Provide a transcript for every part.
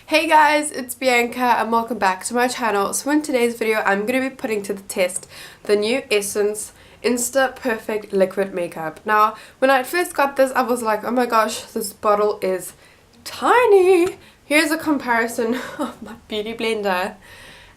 Hey guys, it's Bianca and welcome back to my channel. So in today's video I'm going to be putting to the test the new Essence Insta Perfect Liquid Makeup. Now when I first got this I was like, oh my gosh, this bottle is tiny. Here's a comparison of my beauty blender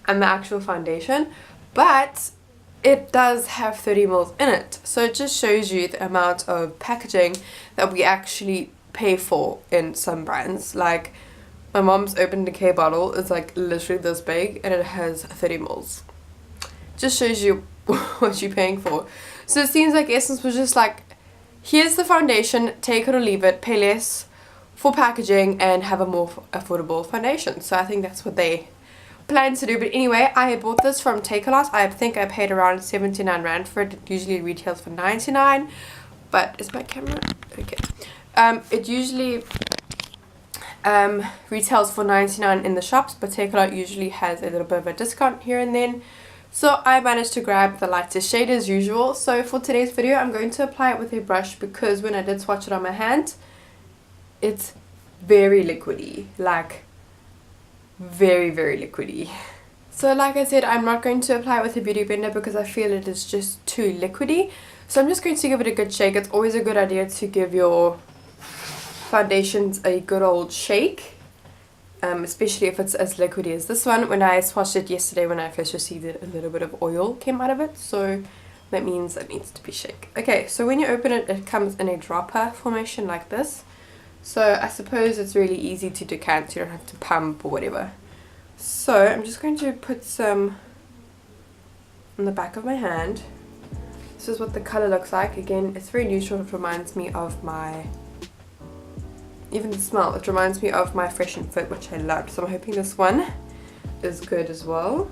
and the actual foundation, but it does have 30 ml in it, so it just shows you the amount of packaging that we actually pay for in some brands. Like my mom's open decay bottle is like literally this big and it has 30 ml. Just shows you what you're paying for. So it seems like Essence was just like, here's the foundation, take it or leave it, pay less for packaging and have a more affordable foundation. So I think that's what they plan to do. But anyway, I bought this from Takealot. I think I paid around 79 rand for it. It usually retails for 99, but is my camera okay? It usually retails for 99 in the shops, but Takealot usually has a little bit of a discount here and then. So I managed to grab the lightest shade as usual. So for today's video I'm going to apply it with a brush, because when I did swatch it on my hand, it's very liquidy, like very liquidy. So like I said, I'm not going to apply it with a beauty blender because I feel it is just too liquidy. So I'm just going to give it a good shake. It's always a good idea to give your foundations a good old shake, especially if it's as liquidy as this one. When I swatched it yesterday when I first received it, a little bit of oil came out of it, so that means it needs to be shaken. Okay, so when you open it, it comes in a dropper formation like this. So I suppose it's really easy to decant, you don't have to pump or whatever. So I'm just going to put some on the back of my hand. This is what the colour looks like. Again, it's very neutral. It reminds me of my, even the smell, it reminds me of my Fresh and Fit, which I loved. So I'm hoping this one is good as well.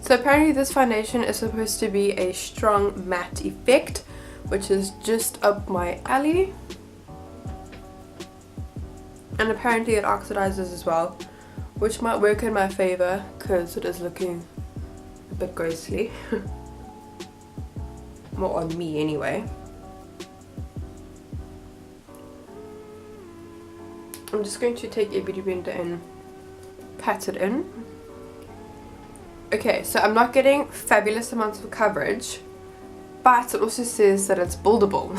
So apparently this foundation is supposed to be a strong matte effect, which is just up my alley. And apparently it oxidizes as well, which might work in my favor because it is looking a bit ghostly. More on me anyway. I'm just going to take a beauty blender and pat it in. Okay, so I'm not getting fabulous amounts of coverage, but it also says that it's buildable.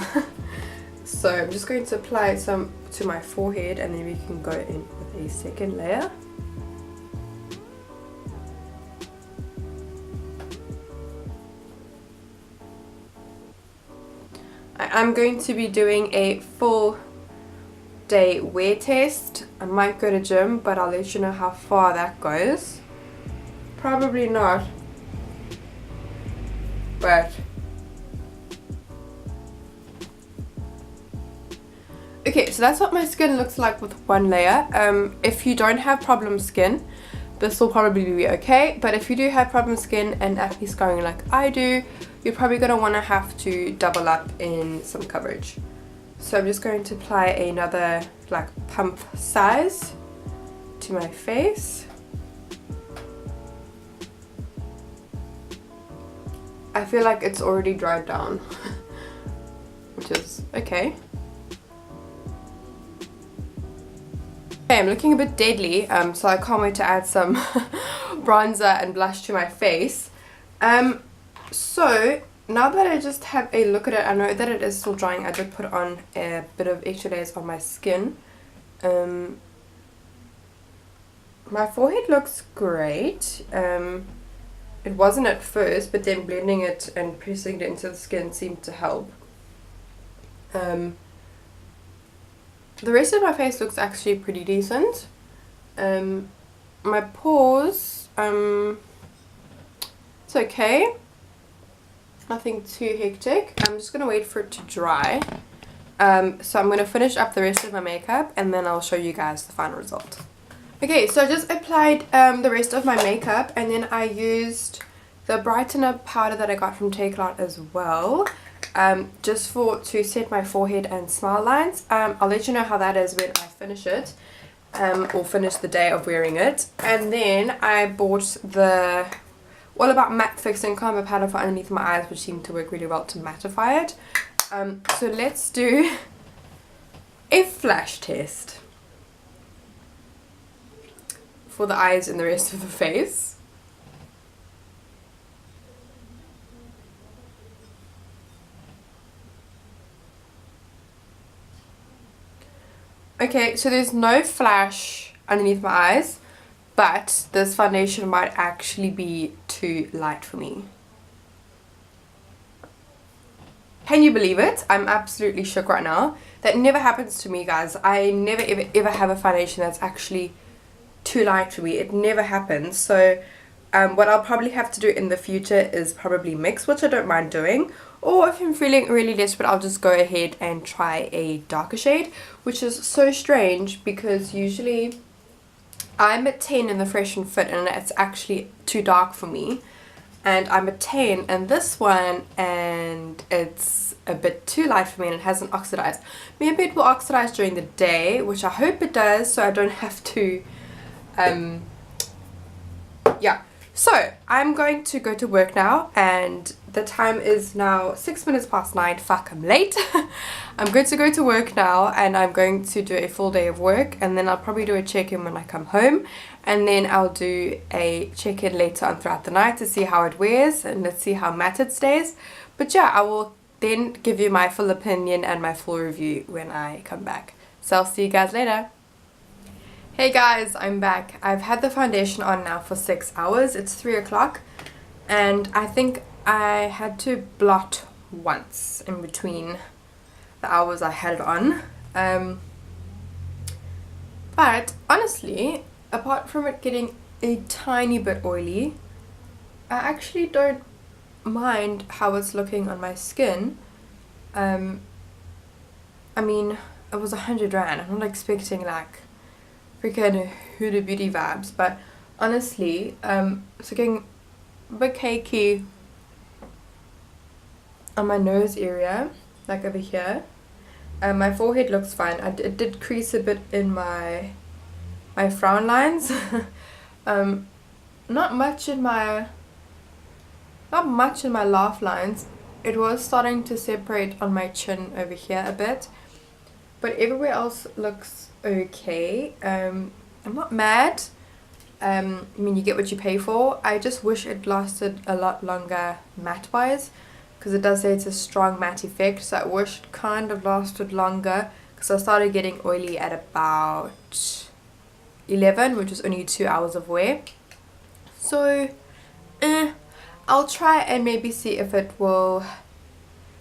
So I'm just going to apply some to my forehead and then we can go in with a second layer. I'm going to be doing a full day wear test. I might go to gym, but I'll let you know how far that goes. Probably not, but okay, so that's what my skin looks like with one layer. If you don't have problem skin, this will probably be okay, but if you do have problem skin and acne scarring like I do, you're probably going to want to have to double up in some coverage. So I'm just going to apply another like pump size to my face. I feel like it's already dried down, which is okay. Okay, I'm looking a bit deadly, so I can't wait to add some bronzer and blush to my face. So now that I just have a look at it, I know that it is still drying. I did put on a bit of extra layers on my skin. My forehead looks great. It wasn't at first, but then blending it and pressing it into the skin seemed to help. The rest of my face looks actually pretty decent. My pores, it's okay. Nothing too hectic. I'm just going to wait for it to dry. So I'm going to finish up the rest of my makeup and then I'll show you guys the final result. Okay, so I just applied the rest of my makeup and then I used the brightener powder that I got from Takealot as well, just to set my forehead and smile lines. I'll let you know how that is when I finish it. or finish the day of wearing it. And then I bought the All About Matte Fixing Combo Powder for underneath my eyes, which seemed to work really well to mattify it. So let's do a flash test for the eyes and the rest of the face. Okay, so there's no flash underneath my eyes, but this foundation might actually be too light for me. Can you believe it? I'm absolutely shook right now. That never happens to me, guys. I never ever have a foundation that's actually too light for me. It never happens. So what I'll probably have to do in the future is probably mix, which I don't mind doing. Or if I'm feeling really desperate, I'll just go ahead and try a darker shade, which is so strange because usually I'm at 10 in the Fresh and Fit and it's actually too dark for me. And I'm at 10 and this one, and it's a bit too light for me and it hasn't oxidized. Maybe it will oxidize during the day, which I hope it does, so I don't have to yeah. So I'm going to go to work now, and the time is now 6 minutes past 9. Fuck, I'm late. I'm going to go to work now, and I'm going to do a full day of work, and then I'll probably do a check-in when I come home, and then I'll do a check-in later on throughout the night to see how it wears, and let's see how matte it stays. But yeah, I will then give you my full opinion and my full review when I come back. So I'll see you guys later. Hey guys, I'm back. I've had the foundation on now for 6 hours. It's 3 o'clock and I think I had to blot once in between the hours I had it on. But honestly, apart from it getting a tiny bit oily, I actually don't mind how it's looking on my skin. I mean, it was 100 rand. I'm not expecting like freaking Huda Beauty vibes, but honestly, it's looking a bit cakey on my nose area, like over here. My forehead looks fine. It did crease a bit in my frown lines. Not much in my laugh lines. It was starting to separate on my chin over here a bit, but everywhere else looks okay. I'm not mad. I mean, you get what you pay for. I just wish it lasted a lot longer matte wise, because it does say it's a strong matte effect, so I wish it kind of lasted longer, because I started getting oily at about 11, which was only 2 hours of wear. So I'll try and maybe see if it will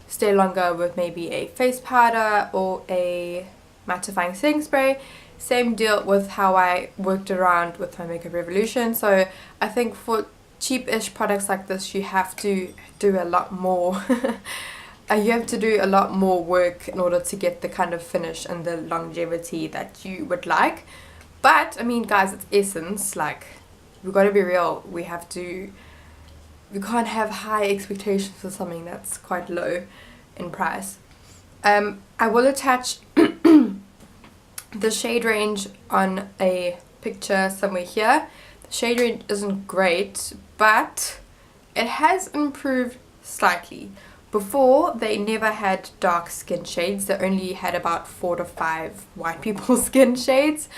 stay longer with maybe a face powder or a mattifying setting spray. Same deal with how I worked around with my Makeup Revolution. So I think for cheap-ish products like this, you have to do a lot more. You have to do a lot more work in order to get the kind of finish and the longevity that you would like. But I mean, guys, it's Essence. Like, we've got to be real. We can't have high expectations for something that's quite low in price. I will attach the shade range on a picture somewhere here. The shade range isn't great, but it has improved slightly. Before, they never had dark skin shades. They only had about 4 to 5 white people's skin shades.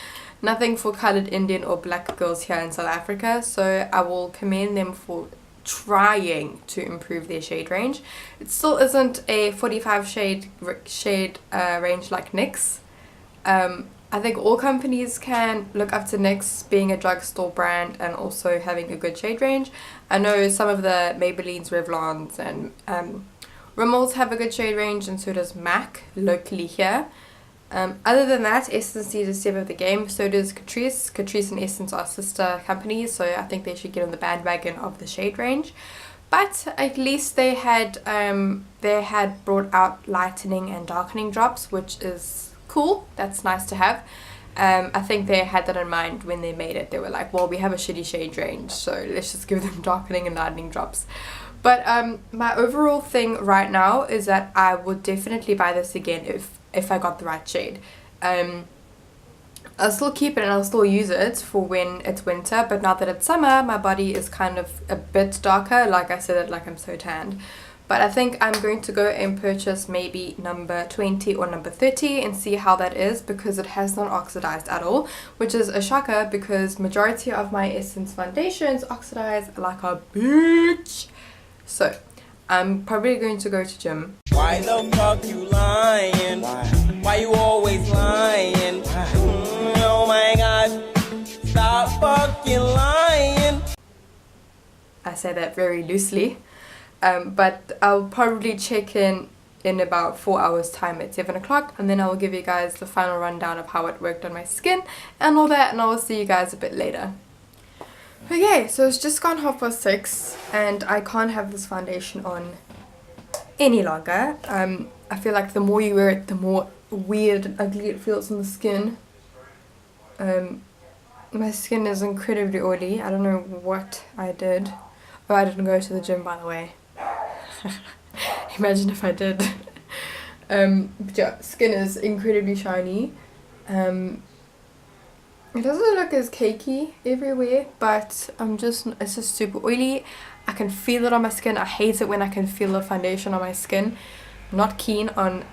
Nothing for coloured Indian or black girls here in South Africa. So I will commend them for trying to improve their shade range. It still isn't a 45 shade range like NYX. I think all companies can look up to NYX being a drugstore brand and also having a good shade range. I know some of the Maybellines, Revlons and Rimmels have a good shade range, and so does MAC locally here. Other than that, Essence needs a step of the game, so does Catrice. Catrice and Essence are sister companies, so I think they should get on the bandwagon of the shade range. But at least they had brought out lightening and darkening drops, which is cool. That's nice to have. I think they had that in mind when they made it. They were like, well, we have a shitty shade range, so let's just give them darkening and lightening drops. But my overall thing right now is that I would definitely buy this again if I got the right shade. I'll still keep it and I'll still use it for when it's winter, but now that it's summer, my body is kind of a bit darker. Like I said, like I'm so tanned. But I think I'm going to go and purchase maybe number 20 or number 30 and see how that is, because it has not oxidized at all, which is a shocker because majority of my Essence foundations oxidize like a bitch. So I'm probably going to go to gym. Why the fuck you lying? Why you always lying? Oh my god, stop fucking lying. I say that very loosely. But I'll probably check in about 4 hours time at 7 o'clock, and then I will give you guys the final rundown of how it worked on my skin and all that, and I will see you guys a bit later. Okay, so it's just gone 6:30 and I can't have this foundation on any longer. I feel like the more you wear it, the more weird and ugly it feels on the skin. My skin is incredibly oily. I don't know what I did. Oh, I didn't go to the gym, by the way. Imagine if I did. But yeah, skin is incredibly shiny. It doesn't look as cakey everywhere, but it's just super oily. I can feel it on my skin. I hate it when I can feel the foundation on my skin. I'm not keen on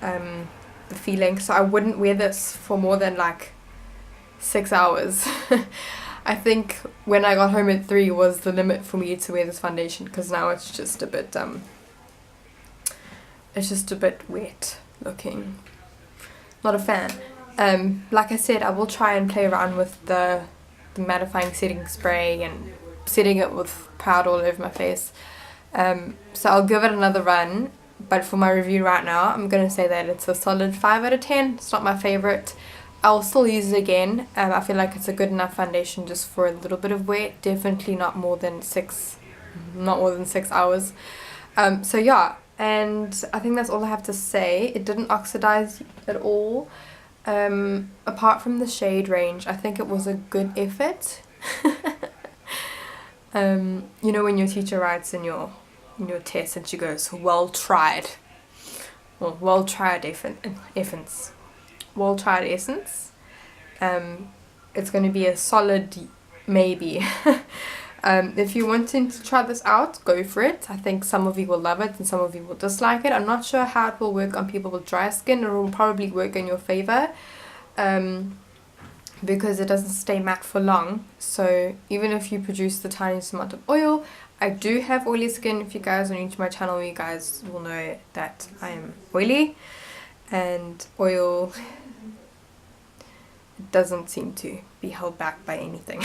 the feeling, so I wouldn't wear this for more than like 6 hours. I think when I got home at 3 was the limit for me to wear this foundation, because now it's just a bit wet looking. Not a fan. Like I said, I will try and play around with the mattifying setting spray and setting it with powder all over my face. So I'll give it another run, but for my review right now, I'm going to say that it's a solid 5 out of 10. It's not my favorite. I'll still use it again. I feel like it's a good enough foundation just for a little bit of wear. Definitely not more than 6 hours. So yeah, and I think that's all I have to say. It didn't oxidize at all. Apart from the shade range, I think it was a good effort. You know when your teacher writes in your test and she goes, well tried. Well, well tried essence. Well tried essence. It's going to be a solid maybe. If you're wanting to try this out, go for it. I think some of you will love it and some of you will dislike it. I'm not sure how it will work on people with dry skin. It will probably work in your favor, because it doesn't stay matte for long. So even if you produce the tiniest amount of oil, I do have oily skin. If you guys are new to my channel, you guys will know that I am oily, and oil doesn't seem to be held back by anything.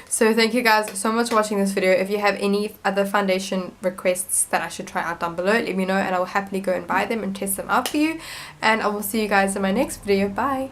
So thank you guys so much for watching this video. If you have any other foundation requests that I should try out down below, let me know and I will happily go and buy them and test them out for you. And I will see you guys in my next video. Bye!